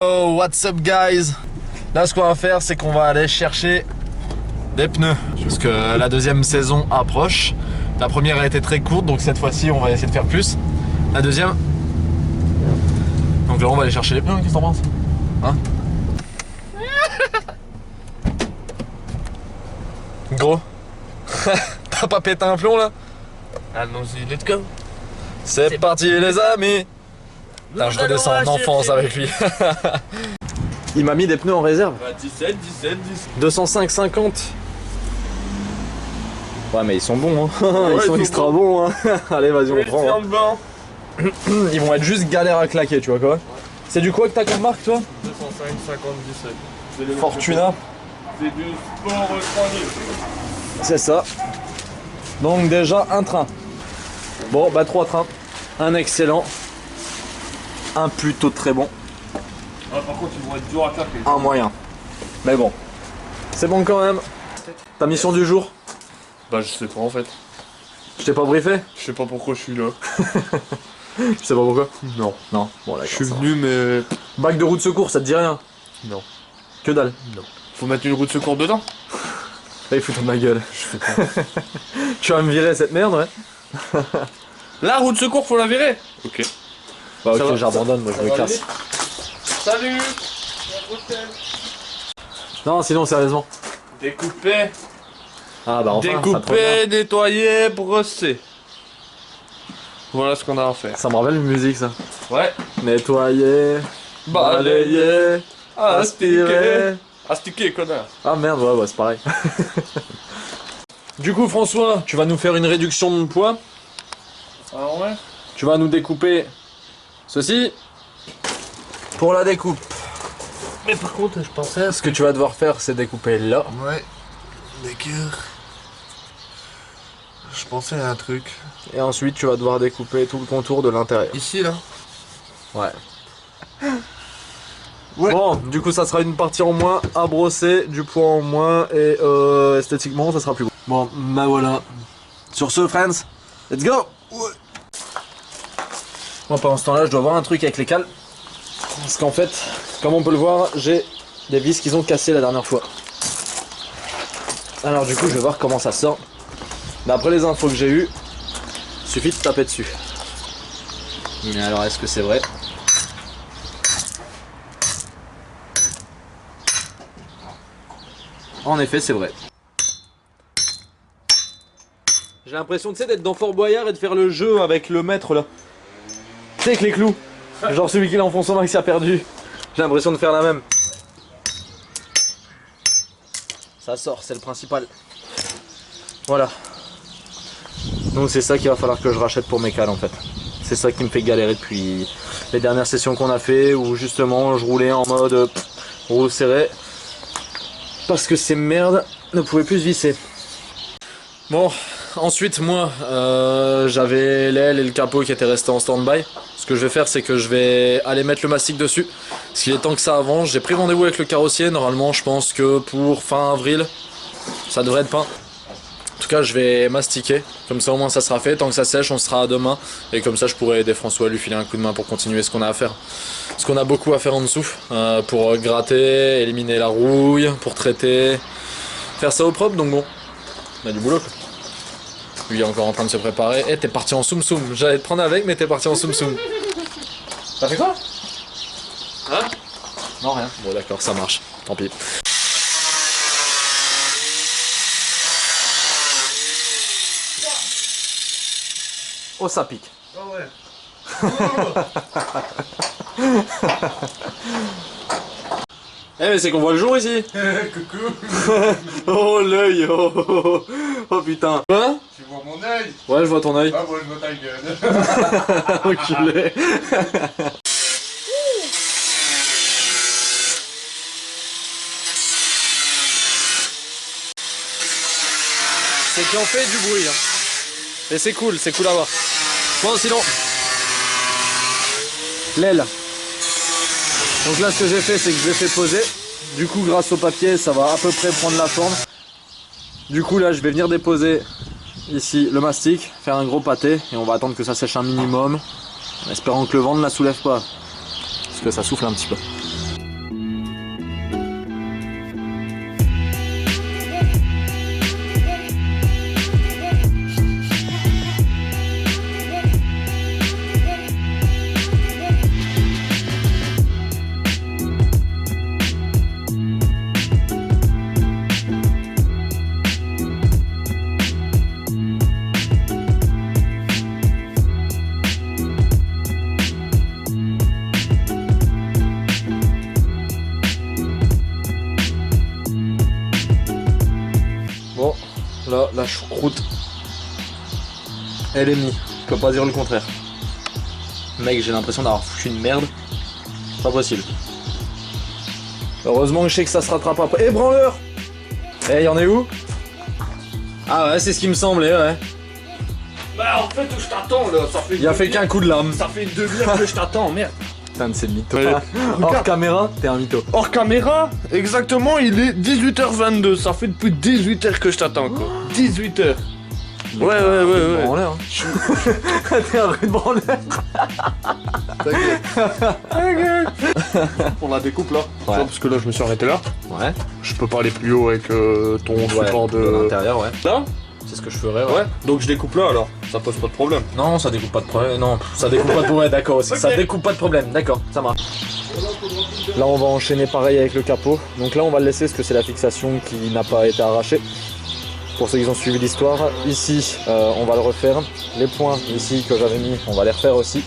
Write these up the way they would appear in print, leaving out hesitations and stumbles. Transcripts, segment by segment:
Oh, what's up guys? Là ce qu'on va faire c'est qu'on va aller chercher des pneus parce que la deuxième saison approche. La première a été très courte donc cette fois-ci on va essayer de faire plus. La deuxième. Donc là on va aller chercher les pneus, qu'est-ce que t'en penses? Hein? Gros. T'as pas pété un plomb là? Allons-y, let's go. C'est parti les amis. Putain, je redescends en enfance avec lui. Il m'a mis des pneus en réserve. 17, 17, 17. 205, 50. Ouais mais ils sont bons hein. Ouais, ils sont extra bons hein. Allez vas-y on prend hein. Ils vont être juste galères à claquer tu vois quoi. C'est du quoi que t'as comme marque toi? 205, 50, 17. Fortuna. C'est du sport 3000. C'est ça. Donc déjà un train. Bon bah 3 trains. Un excellent. Un plutôt très bon. Ah, par contre ils vont être durs à claquer. Un moyen. Mais bon. C'est bon quand même. Ta mission du jour? Bah je sais pas en fait. Je t'ai pas briefé? Je sais pas pourquoi je suis là. Tu sais pas pourquoi? Non. Non. Bon d'accord. Je suis ça va. venu mais... Bac de roue de secours, ça te dit rien? Non. Que dalle. Non. Faut mettre une roue de secours dedans? Là il fout de ma gueule. Je fais pas. Tu vas me virer cette merde ouais? La roue de secours faut la virer. Ok. Bah Ça ok va, j'abandonne, moi je me va casse. Salut. Non sinon sérieusement. Découper. Ah bah enfin ça te revient. Découper, nettoyer, brosser. Voilà ce qu'on a à faire. Ça me rappelle une musique ça. Ouais. Nettoyer, balayer, aspirer. Astiquer, connard. Ah merde ouais c'est pareil. Du coup François, tu vas nous faire une réduction de poids. Ah ouais? Tu vas nous découper ceci pour la découpe. Mais par contre, je pensais à Ce que tu vas devoir faire c'est découper là. Ouais. D'accord. Je pensais à un truc. Et ensuite tu vas devoir découper tout le contour de l'intérieur. Ici, là? Ouais. Ouais. Bon, du coup ça sera une partie en moins à brosser, du poids en moins et esthétiquement ça sera plus beau. Bon, bah voilà. Sur ce, friends, let's go! Ouais. Moi pendant ce temps-là, je dois voir un truc avec les cales. Parce qu'en fait, comme on peut le voir, j'ai des vis qu'ils ont cassées la dernière fois. Alors du coup, je vais voir comment ça sort. D'après les infos que j'ai eues, suffit de taper dessus. Mais alors, est-ce que c'est vrai? En effet, c'est vrai. J'ai l'impression, tu sais, d'être dans Fort Boyard et de faire le jeu avec le maître là. Tu sais, avec les clous. Genre celui qui l'enfonce au max a perdu. J'ai l'impression de faire la même. Ça sort, c'est le principal. Voilà. Donc c'est ça qu'il va falloir que je rachète pour mes cales en fait. C'est ça qui me fait galérer depuis les dernières sessions qu'on a fait où justement je roulais en mode roue serrée. Parce que ces merdes ne pouvaient plus se visser. Bon, ensuite moi j'avais l'aile et le capot qui étaient restés en stand-by. Ce que je vais faire c'est que je vais aller mettre le mastic dessus. Parce qu'il est temps que ça avance. J'ai pris rendez-vous avec le carrossier. Normalement je pense que pour fin avril ça devrait être peint. En tout cas je vais mastiquer. Comme ça au moins ça sera fait. Tant que ça sèche on sera à demain. Et comme ça je pourrai aider François à lui filer un coup de main pour continuer ce qu'on a à faire. Parce qu'on a beaucoup à faire en dessous. Pour gratter, éliminer la rouille, pour traiter. Faire ça au propre donc bon. On a du boulot quoi. Lui il est encore en train de se préparer. Eh t'es parti en soum soum. J'allais te prendre avec mais t'es parti en soum soum. T'as fait quoi? Hein? Non rien. Bon d'accord ça marche. Tant pis. Oh ça pique. Ah ouais. Eh mais c'est qu'on voit le jour ici. Coucou. Oh l'œil. Oh putain. Quoi? Tu vois mon œil? Ouais je vois ton œil. Ah moi je vois ta gueule. Enculé. C'est qui en fait du bruit hein. Et c'est cool à voir. Bon sinon l'aile. Donc là ce que j'ai fait c'est que je l'ai fait poser. Du coup grâce au papier ça va à peu près prendre la forme. Du coup là je vais venir déposer ici le mastic, faire un gros pâté et on va attendre que ça sèche un minimum. En espérant que le vent ne la soulève pas. Parce que ça souffle un petit peu. là, la choucroute, elle est mise. Je peux pas dire le contraire. Mec, j'ai l'impression d'avoir foutu une merde. Pas possible. Heureusement que je sais que ça se rattrape après. Eh, branleur! Eh, y'en est où? Ah ouais, c'est ce qui me semblait, ouais. Bah en fait, je t'attends là, ça fait... Il a fait qu'un coup de lame. Ça fait une demi-heure que je t'attends, merde. Putain, c'est le mytho. Ouais. Hors caméra, t'es un mytho. Hors caméra, exactement, il est 18h22. Ça fait depuis 18h que je t'attends, quoi. 18h. Ouais. Branleur, hein. T'es un vrai branleur. On la découpe là. Ouais. Tu vois, parce que là, je me suis arrêté là. Ouais. Je peux pas aller plus haut avec ton support de... l'intérieur, ouais. Là. C'est ce que je ferais, Ouais. Donc je découpe là alors. Ça pose pas de problème. Non, ça découpe pas de problème. Non, ça découpe pas de problème. D'accord aussi. Ok. Ça découpe pas de problème. D'accord, ça marche. Là, on va enchaîner pareil avec le capot. Donc là, on va le laisser parce que c'est la fixation qui n'a pas été arrachée. Pour ceux qui ont suivi l'histoire, ici, on va le refaire. Les points ici que j'avais mis, on va les refaire aussi.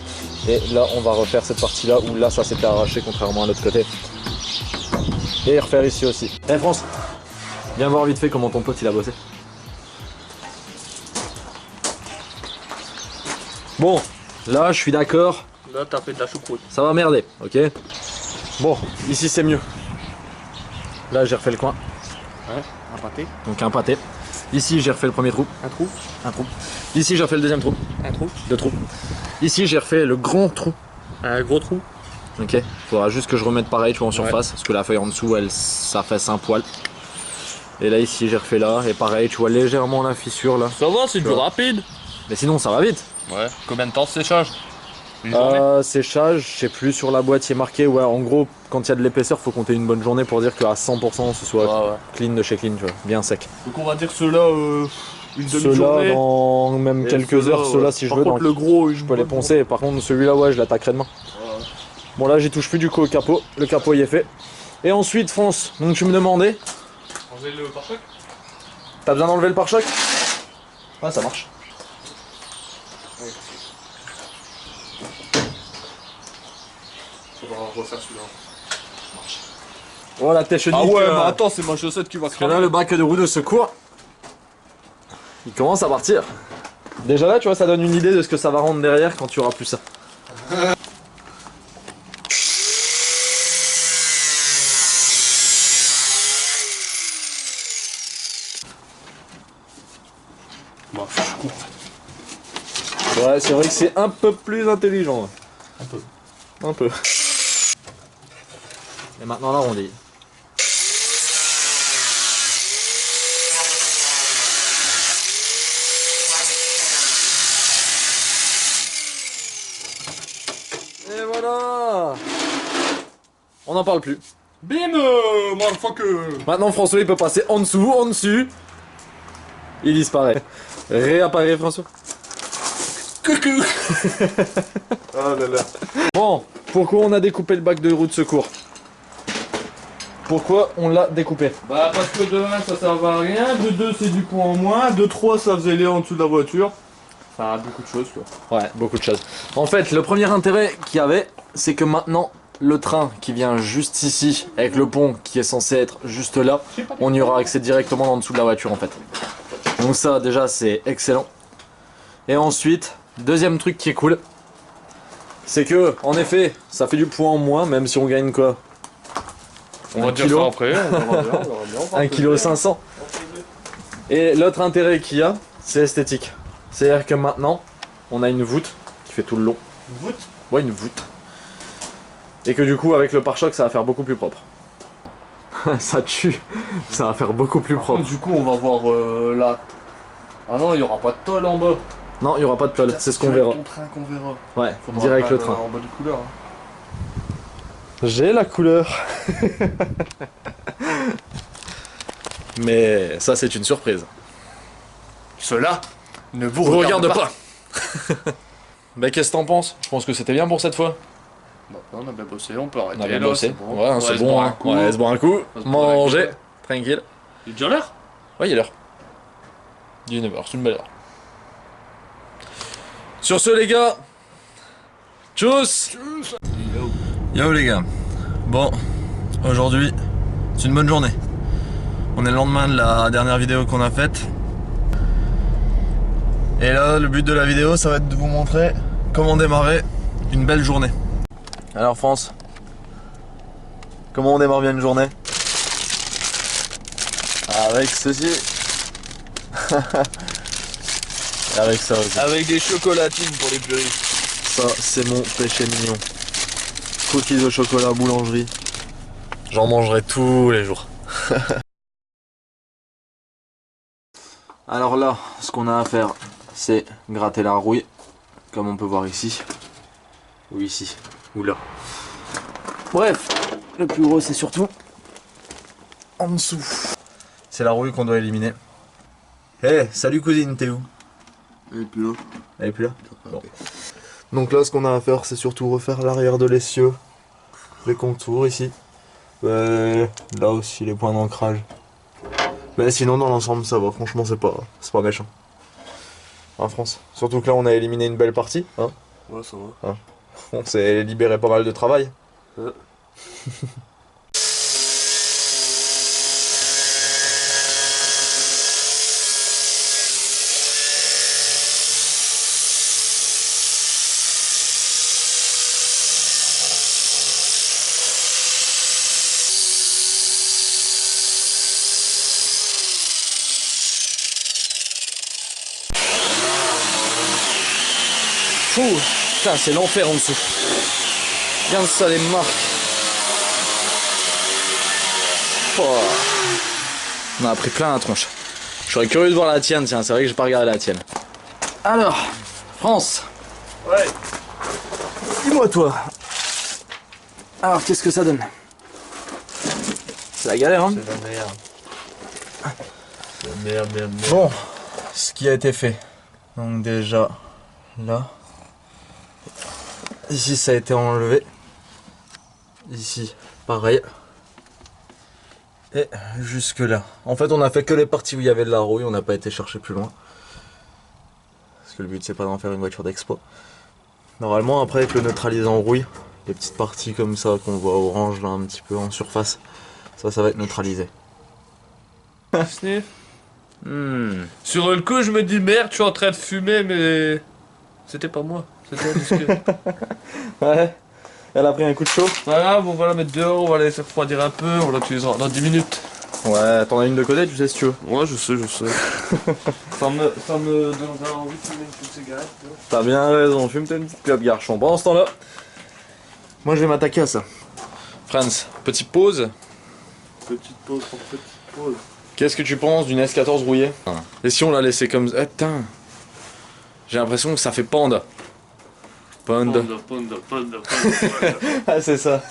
Et là, on va refaire cette partie-là où là, ça s'était arraché contrairement à l'autre côté. Et refaire ici aussi. Eh France, viens voir vite fait comment ton pote il a bossé. Bon, là je suis d'accord, Là, t'as fait de la choucroute. ça va merder, ok? Bon, ici c'est mieux. Là j'ai refait le coin, Ouais, un pâté. donc un pâté. Ici j'ai refait le premier trou, Un trou. un trou. Ici j'ai refait le deuxième trou, Un trou. deux trous. Ici j'ai refait le grand trou, Un gros trou. ok? Faudra juste que je remette pareil, tu vois, en Ouais. surface, parce que la feuille en dessous, elle s'affaisse un poil. Et là ici j'ai refait là, et pareil, tu vois légèrement la fissure là. Ça va, c'est du Ouais. rapide. Mais sinon ça va vite. Ouais. Combien de temps de séchage? Une journée. Séchage, je sais plus, sur la boîte il est marqué, ouais, en gros, quand il y a de l'épaisseur, faut compter une bonne journée pour dire qu'à 100% ce soit Ouais. clean de chez clean, tu vois, bien sec. Donc on va dire ceux-là, une Ceux-là, demi-journée. dans même Et quelques ceux-là, heures, ceux-là, si je par veux, contre, dans- le gros, je peux les poncer. Par contre, celui-là, ouais, je l'attaquerai demain. Bon, là, j'y touche plus du coup au capot. Le capot, il est fait. Et ensuite, France, donc tu me demandais, Enlever le pare-choc. t'as besoin d'enlever le pare-choc? Ouais, ça marche. Faudra refaire celui-là. Voilà, tes chenilles. Ah ouais, que- mais attends, c'est ma chaussette qui va Parce que là, cramer. le bac de roue de secours, il commence à partir. Déjà là, tu vois, ça donne une idée de ce que ça va rendre derrière quand tu auras plus ça. Bah, je coupe. Ouais, c'est vrai que c'est un peu plus intelligent. Ouais. Un peu. Un peu. Et maintenant l'arrondi. Et voilà. On n'en parle plus. Bim, motherfucker. Maintenant François il peut passer en dessous, en dessus. Il disparaît. Réapparaît François. Coucou. Ah là là. Bon, pourquoi on a découpé le bac de roue de secours? Pourquoi on l'a découpé? Bah parce que de 1 ça servait à rien, de 2 c'est du poids en moins, de 3 ça faisait les en dessous de la voiture. Ça a beaucoup de choses quoi. Ouais, beaucoup de choses. En fait, le premier intérêt qu'il y avait, c'est que maintenant, le train qui vient juste ici, avec le pont qui est censé être juste là, on y aura accès directement en dessous de la voiture en fait. Donc ça, déjà, c'est excellent. Et ensuite, deuxième truc qui est cool, c'est que, en effet, ça fait du poids en moins, même si on gagne quoi? On va Un dire kilo. ça après, on verra bien, on verra bien. 1,5 kg. Et l'autre intérêt qu'il y a, c'est esthétique. C'est-à-dire que maintenant, on a une voûte qui fait tout le long. Une voûte. Ouais, une voûte. Et que du coup, avec le pare-choc, ça va faire beaucoup plus propre. Ça tue. Ça va faire beaucoup plus propre. Du coup on va voir là. Ah non, il y aura pas de tôle en bas. Non, il n'y aura pas de tôle, c'est ce qu'on verra. Ton train qu'on verra. Ouais, Faudra direct pas, le train. En bas de couleur. Hein. J'ai la couleur. Mais ça, c'est une surprise. Cela ne vous Vous regarde regarde pas. pas. Bah, qu'est-ce que t'en penses? Je pense que c'était bien pour cette fois. Bah, on a bien bossé, on peut arrêter. On a bien là, bossé. c'est bon. Ouais, c'est bon. Hein. Ouais, se boire un coup. On va se boire un Manger. coup. Tranquille. Il est déjà l'heure. Ouais, il est l'heure. 19h, c'est une belle heure. Sur ce, les gars. Tchuss. Yo les gars. Bon, aujourd'hui, c'est une bonne journée. On est le lendemain de la dernière vidéo qu'on a faite. Et là, le but de la vidéo, ça va être de vous montrer comment démarrer une belle journée. Alors France, comment on démarre bien une journée? Avec ceci. Avec ça aussi. Avec des chocolatines pour les puristes. Ça, c'est mon péché mignon. Cookies au chocolat, boulangerie. J'en mangerai tous les jours. Alors là, ce qu'on a à faire, c'est gratter la rouille, comme on peut voir ici. Ou ici, ou là. Bref, le plus gros c'est surtout en dessous. C'est la rouille qu'on doit éliminer. Hey, salut cousine, t'es où? Elle est plus là. Elle est plus là? Bon. Donc là, ce qu'on a à faire, c'est surtout refaire l'arrière de l'essieu, les contours ici. Là aussi, les points d'ancrage. Mais sinon, dans l'ensemble, ça va. Franchement, c'est pas méchant. Hein, France? Surtout que là, on a éliminé une belle partie. Hein, Ouais, ça va. hein. On s'est libéré pas mal de travail. Ouais. Putain, c'est l'enfer en dessous. Regarde ça, les marques. Oh. On a pris plein la tronche. Je serais curieux de voir la tienne, tiens, c'est vrai que j'ai pas regardé la tienne. Alors, France. Ouais. Dis-moi toi. Alors, qu'est-ce que ça donne? C'est la galère, hein? C'est la merde. C'est la merde. Bon, ce qui a été fait. Donc déjà, là. Ici, ça a été enlevé. Ici, pareil. Et jusque là. En fait, on a fait que les parties où il y avait de la rouille, on n'a pas été chercher plus loin. Parce que le but, c'est pas d'en faire une voiture d'expo. Normalement, après, avec le neutralisant rouille, les petites parties comme ça qu'on voit orange là un petit peu en surface, ça va être neutralisé. Sniff. Sur le coup, je me dis merde, je suis en train de fumer, mais c'était pas moi. C'était disque. Ouais, elle a pris un coup de chaud. Voilà, bon, on va la mettre dehors, on va la laisser refroidir un peu, on l'utilisera dans 10 minutes. Ouais, t'en as une de côté, tu sais si tu veux. Ouais, je sais. ça me donnera envie de fumer une petite cigarette. T'as bien raison, fume-toi une petite clope, garçon. Pendant ce temps-là, moi je vais m'attaquer à ça. Franz, petite pause. Petite pause pour petite pause. Qu'est-ce que tu penses d'une S14 rouillée? Et si on la laissait comme ça? Eh, putain, j'ai l'impression que ça fait panda. Panda. Ah, c'est ça.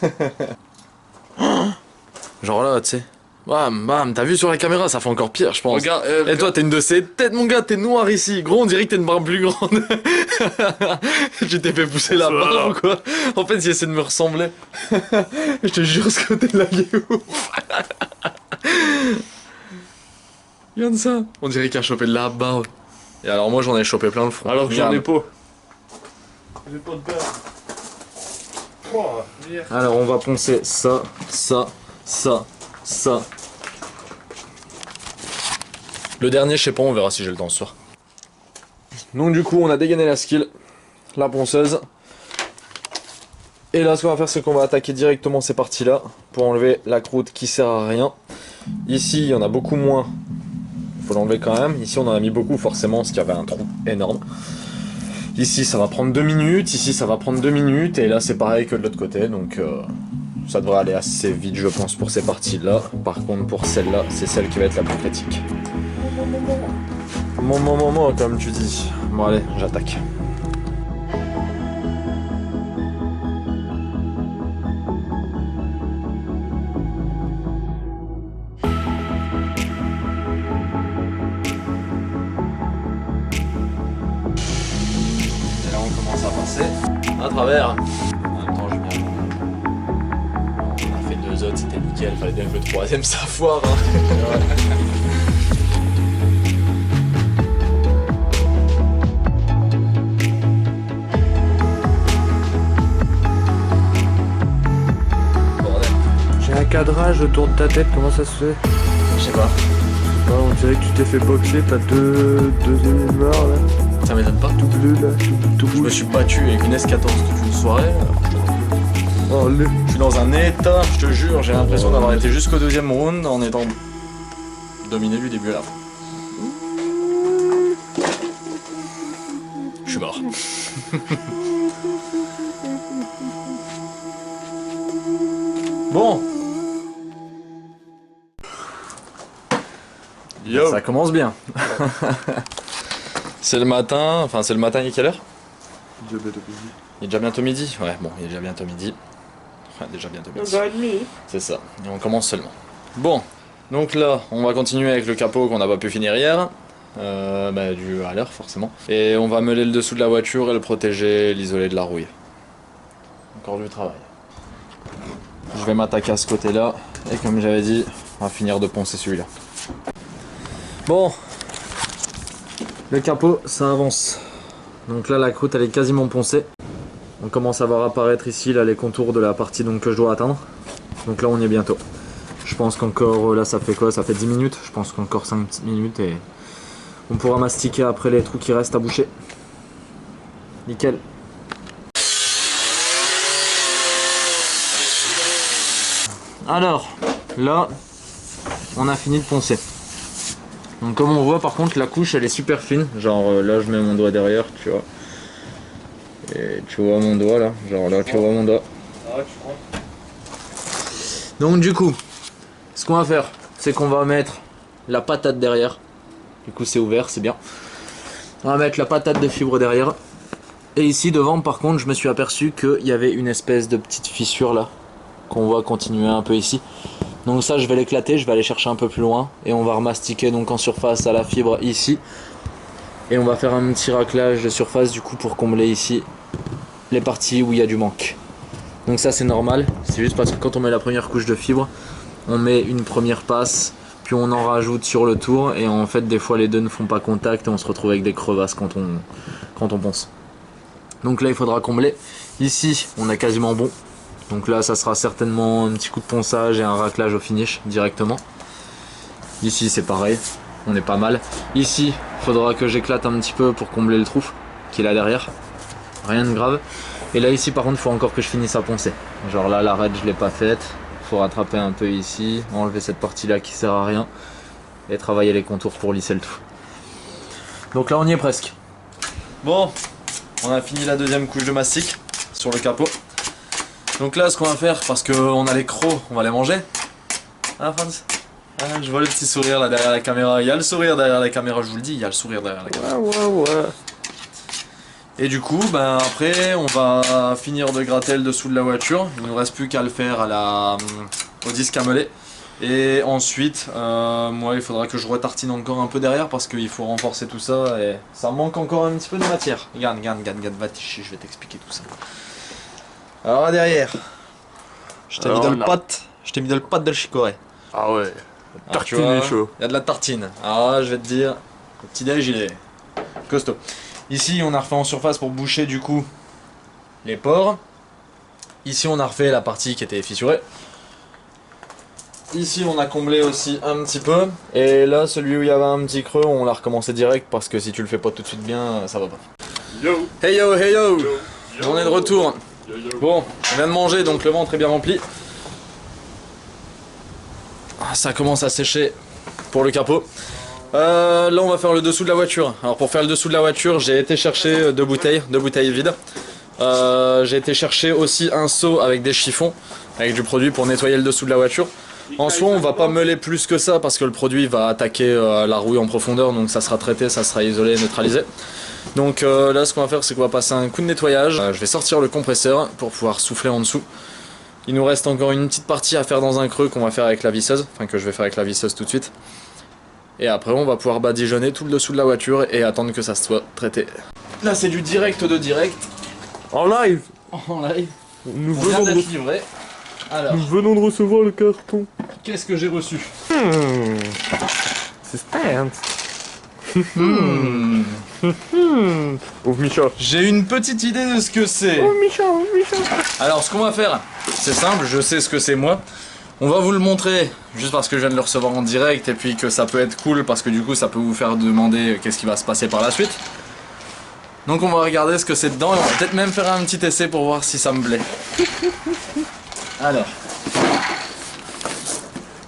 Genre là, tu sais. Bam, bam, t'as vu sur la caméra, ça fait encore pire, je pense. Regarde, et toi, t'es une de ces têtes, mon gars, t'es noir ici. Gros, on dirait que t'es une barbe plus grande. Je t'ai fait pousser la barbe ou quoi? En fait, il essaie de me ressembler. Je te jure, ce côté de la gueule. Regarde ça. On dirait qu'il a chopé de la barbe. Et alors, moi, j'en ai chopé plein le front. alors que j'en ai Regarde. pas. J'ai pas de beurre. Oh, merde. Alors, on va poncer ça, ça, ça, ça. Le dernier, je sais pas, on verra si j'ai le temps ce soir. Donc du coup, on a dégainé la skill, la ponceuse. Et là, ce qu'on va faire, c'est qu'on va attaquer directement ces parties-là pour enlever la croûte qui sert à rien. Ici, il y en a beaucoup moins. Il faut l'enlever quand même. Ici, on en a mis beaucoup, forcément, parce qu'il y avait un trou énorme. Ici, ça va prendre 2 minutes. Ici, ça va prendre 2 minutes. Et là, c'est pareil que de l'autre côté. Donc, ça devrait aller assez vite, je pense, pour ces parties-là. Par contre, pour celle-là, c'est celle qui va être la plus critique. Moment, comme tu dis. Bon, allez, j'attaque. Et là, on commence à passer à travers. En même temps, j'ai bien. On a fait 2 autres, c'était nickel. Fallait bien que le 3ème, ça foire. Hein. J'ai un cadrage autour de ta tête, comment ça se fait? Je sais pas. On dirait que tu t'es fait boxer, t'as deux ennemis morts là. Ça m'étonne pas. Tout bleu là, tout Je me suis battu avec une S14 toute une soirée. Oh, le... Je suis dans un état, je te jure, j'ai l'impression d'avoir été jusqu'au deuxième round en étant dominé du début à la fin. Je suis mort. Bon. Yo. Ça commence bien. C'est le matin, enfin c'est le matin, il est quelle heure? Il est déjà bientôt midi. Ouais, bon, il est déjà bientôt midi. Enfin, déjà bientôt midi. C'est ça, et on commence seulement. Bon, donc là, on va continuer avec le capot qu'on n'a pas pu finir hier. Dû à l'heure, forcément. Et on va meuler le dessous de la voiture et le protéger, l'isoler de la rouille. Encore du travail. Je vais m'attaquer à ce côté-là. Et comme j'avais dit, on va finir de poncer celui-là. Bon, le capot, ça avance. Donc là, la croûte, elle est quasiment poncée. On commence à voir apparaître ici là, les contours de la partie donc, que je dois atteindre. Donc là, on y est bientôt. Je pense qu'encore, là, ça fait quoi? Ça fait 10 minutes. Je pense qu'encore 5 petites minutes et on pourra mastiquer après les trous qui restent à boucher. Nickel. Alors, là, on a fini de poncer. Donc comme on voit par contre la couche elle est super fine, genre là je mets mon doigt derrière, tu vois. Et tu vois mon doigt là, genre là tu vois mon doigt. Donc du coup, ce qu'on va faire, c'est qu'on va mettre la patate derrière. Du coup c'est ouvert, c'est bien. On va mettre la patate de fibre derrière. Et ici devant par contre je me suis aperçu qu'il y avait une espèce de petite fissure là, qu'on voit continuer un peu ici. Donc ça je vais l'éclater, je vais aller chercher un peu plus loin et on va remastiquer donc en surface à la fibre ici. Et on va faire un petit raclage de surface du coup pour combler ici les parties où il y a du manque. Donc ça c'est normal, c'est juste parce que quand on met la première couche de fibre, on met une première passe, puis on en rajoute sur le tour et en fait des fois les deux ne font pas contact et on se retrouve avec des crevasses quand on ponce. Donc là il faudra combler. Ici on est quasiment bon. Donc là ça sera certainement un petit coup de ponçage et un raclage au finish directement. Ici c'est pareil, on est pas mal. Ici il faudra que j'éclate un petit peu pour combler le trou qui est là derrière. Rien de grave. Et là ici par contre il faut encore que je finisse à poncer. Genre là l'arête je l'ai pas faite. Il faut rattraper un peu ici, enlever cette partie là qui sert à rien. Et travailler les contours pour lisser le tout. Donc là on y est presque. Bon, on a fini la deuxième couche de mastic sur le capot. Donc là ce qu'on va faire, parce qu'on a les crocs, on va les manger. Ah Franz, ah, je vois le petit sourire là derrière la caméra. Il y a le sourire derrière la caméra, je vous le dis, il y a le sourire derrière la caméra. Ouais. Et du coup, ben après on va finir de gratter le dessous de la voiture. Il ne nous reste plus qu'à le faire à au disque à meuler. Et ensuite, moi il faudra que je retartine encore un peu derrière parce qu'il faut renforcer tout ça et ça manque encore un petit peu de matière. Regarde, va ticher, je vais t'expliquer tout ça. Alors là derrière, je t'ai mis dans le pâte, de chicorée. Ah ouais, tartine est chaud. Il y a de la tartine. Alors là je vais te dire, le petit déj il est costaud. Ici on a refait en surface pour boucher du coup les pores. Ici on a refait la partie qui était fissurée. Ici on a comblé aussi un petit peu. Et là celui où il y avait un petit creux on l'a recommencé direct parce que si tu le fais pas tout de suite bien ça va pas. Yo. Hey yo, hey yo, on est de retour. Bon, on vient de manger donc le ventre est bien rempli. Ça commence à sécher pour le capot. Là on va faire le dessous de la voiture. Alors pour faire le dessous de la voiture j'ai été chercher deux bouteilles vides. J'ai été chercher aussi un seau avec des chiffons, avec du produit pour nettoyer le dessous de la voiture. En soi on va pas meuler plus que ça parce que le produit va attaquer la rouille en profondeur, donc ça sera traité, ça sera isolé, neutralisé. Donc là ce qu'on va faire c'est qu'on va passer un coup de nettoyage. Je vais sortir le compresseur pour pouvoir souffler en dessous. Il nous reste encore une petite partie à faire dans un creux qu'on va faire avec la visseuse, enfin que je vais faire avec la visseuse tout de suite. Et après on va pouvoir badigeonner tout le dessous de la voiture et attendre que ça soit traité. Là c'est du direct de direct. En live. En live. Nous On vient d'être livré. Alors, Nous venons de recevoir le carton. qu'est-ce que j'ai reçu? Suspense. Ouvre Micha. J'ai une petite idée de ce que c'est. Ouvre Micha. Alors ce qu'on va faire, c'est simple, je sais ce que c'est moi. On va vous le montrer, juste parce que je viens de le recevoir en direct et puis que ça peut être cool parce que du coup ça peut vous faire demander qu'est-ce qui va se passer par la suite. Donc on va regarder ce que c'est dedans et on va peut-être même faire un petit essai pour voir si ça me plaît. Alors.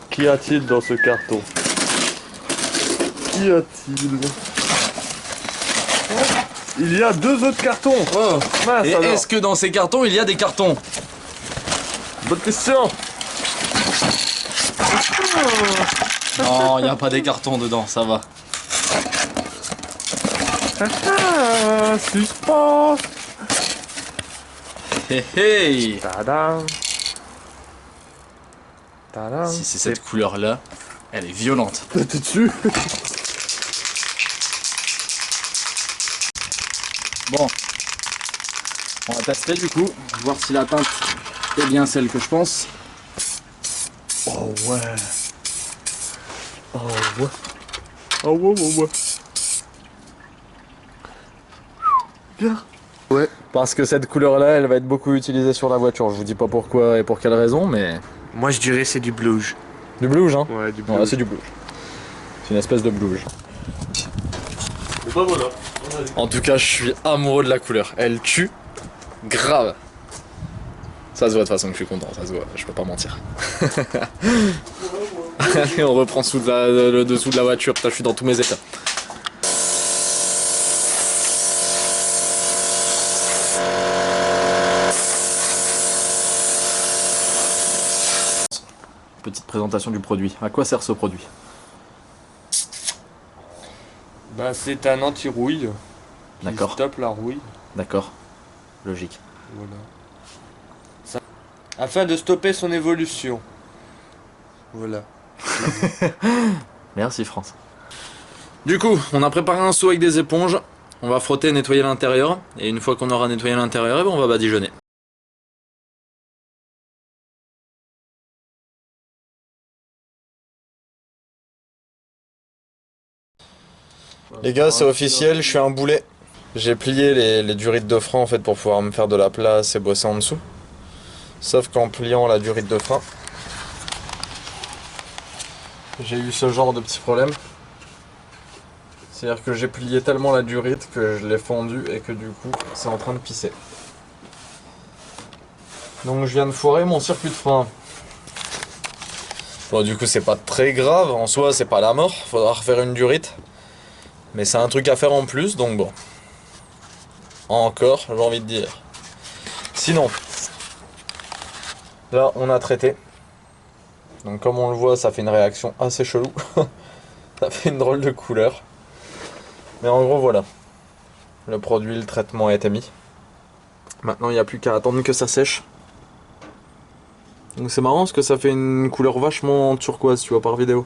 Qu'y a-t-il dans ce carton? Qu'y a-t-il? Il y a 2 autres cartons. Oh. Mince, Et alors. est-ce que dans ces cartons il y a des cartons? Bonne question. Non, il n'y a pas des cartons dedans, ça va. Suspense. Hé hé. Tadam. Tadam. Si c'est cette couleur là, elle est violente. T'es dessus? Bon, on va tester du coup, voir si la teinte est bien celle que je pense. Oh ouais. Oh ouais. Oh ouais, ouais, ouais. Bien. Ouais. Parce que cette couleur là, elle va être beaucoup utilisée sur la voiture. Je vous dis pas pourquoi et pour quelle raison, mais... Moi je dirais c'est du bluge. Du bluge, hein. Ouais, du Ouais, c'est du bluge. C'est une espèce de bluge. Et bah voilà. En tout cas, je suis amoureux de la couleur. Elle tue grave. Ça se voit de toute façon que je suis content, ça se voit, je peux pas mentir. Allez, on reprend le dessous de la voiture. Putain, je suis dans tous mes états. Petite présentation du produit. À quoi sert ce produit? Bah c'est un anti-rouille. Qui D'accord. stoppe la rouille. D'accord. Logique. Voilà. Afin de stopper son évolution. Voilà. Merci France. Du coup, on a préparé un seau avec des éponges. On va frotter et nettoyer l'intérieur. Et une fois qu'on aura nettoyé l'intérieur, on va badigeonner. Les gars, c'est officiel, je suis un boulet. J'ai plié les durites de frein en fait pour pouvoir me faire de la place et bosser en dessous. Sauf qu'en pliant la durite de frein, j'ai eu ce genre de petit problème. C'est-à-dire que j'ai plié tellement la durite que je l'ai fondue et que du coup, c'est en train de pisser. Donc je viens de foirer mon circuit de frein. Bon, du coup, c'est pas très grave, en soi, c'est pas la mort, faudra refaire une durite. Mais c'est un truc à faire en plus, donc bon. Encore, j'ai envie de dire. Sinon, là, on a traité. Donc comme on le voit, ça fait une réaction assez chelou. Ça fait une drôle de couleur. Mais en gros, voilà. Le produit, le traitement a été mis. Maintenant, il n'y a plus qu'à attendre que ça sèche. Donc c'est marrant parce que ça fait une couleur vachement turquoise, tu vois, par vidéo.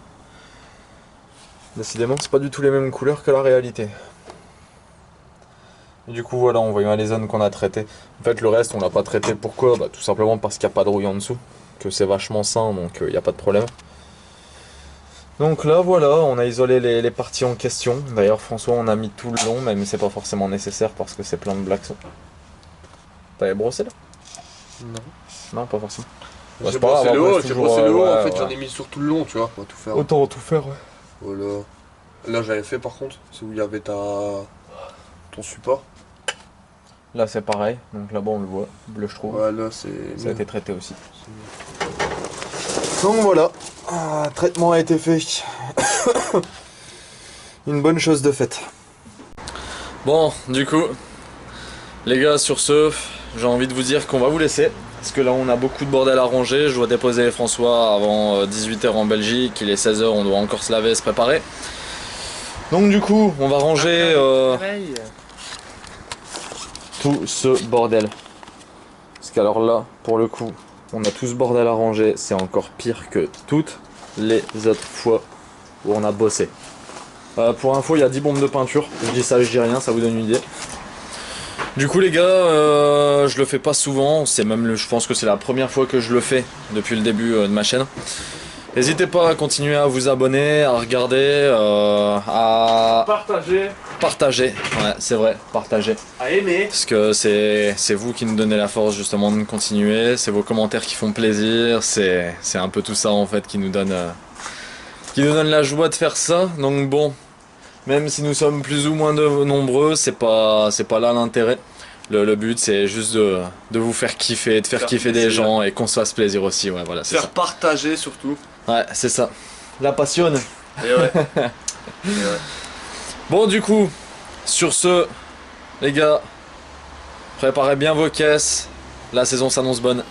Décidément, c'est pas du tout les mêmes couleurs que la réalité. Et du coup, voilà, on voit bien les zones qu'on a traitées. En fait, le reste, on l'a pas traité. Pourquoi? Bah, tout simplement parce qu'il n'y a pas de rouille en dessous. Que c'est vachement sain, donc il n'y a pas de problème. Donc là, voilà, on a isolé les parties en question. D'ailleurs, François, on a mis tout le long, même si c'est pas forcément nécessaire parce que c'est plein de blacksons. T'avais brossé là? Non. Non, pas forcément. Bah, J'ai c'est pas grave, brossé le après, haut, c'est j'ai toujours, brossé le haut, en ouais, fait ouais. j'en ai mis sur tout le long, tu vois. On va tout faire. Autant tout faire, ouais. Voilà. Là j'avais fait par contre, c'est où il y avait ton support. Là, c'est pareil. Donc là-bas, on le voit. Bleu, je trouve. Ouais, là c'est. Ça a été traité aussi. Donc voilà, traitement a été fait. Une bonne chose de faite. Bon, du coup, les gars, sur ce, j'ai envie de vous dire qu'on va vous laisser. Parce que là, on a beaucoup de bordel à ranger. Je dois déposer François avant 18 h en Belgique. Il est 16 h, on doit encore se laver, se préparer. Donc du coup, on va ranger tout ce bordel. Parce qu'alors là, pour le coup, on a tout ce bordel à ranger. C'est encore pire que toutes les autres fois où on a bossé. Pour info, il y a 10 bombes de peinture. Je dis ça, je dis rien, ça vous donne une idée. Du coup les gars, je le fais pas souvent, c'est même je pense que c'est la première fois que je le fais depuis le début de ma chaîne. N'hésitez pas à continuer à vous abonner, à regarder, à partager, ouais c'est vrai, partager. À aimer. Parce que c'est vous qui nous donnez la force justement de continuer, c'est vos commentaires qui font plaisir, c'est un peu tout ça en fait qui nous donne la joie de faire ça. Donc bon, Même si nous sommes plus ou moins nombreux, c'est pas là l'intérêt. Le but c'est juste de vous faire kiffer, de faire kiffer des gens et qu'on se fasse plaisir aussi. Ouais, voilà, c'est Faire ça. partager surtout. Ouais, c'est ça. La passionne. Et ouais. Et ouais. Bon, du coup, sur ce, les gars, préparez bien vos caisses. La saison s'annonce bonne.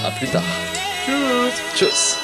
À plus tard. Tchuss. Tchuss.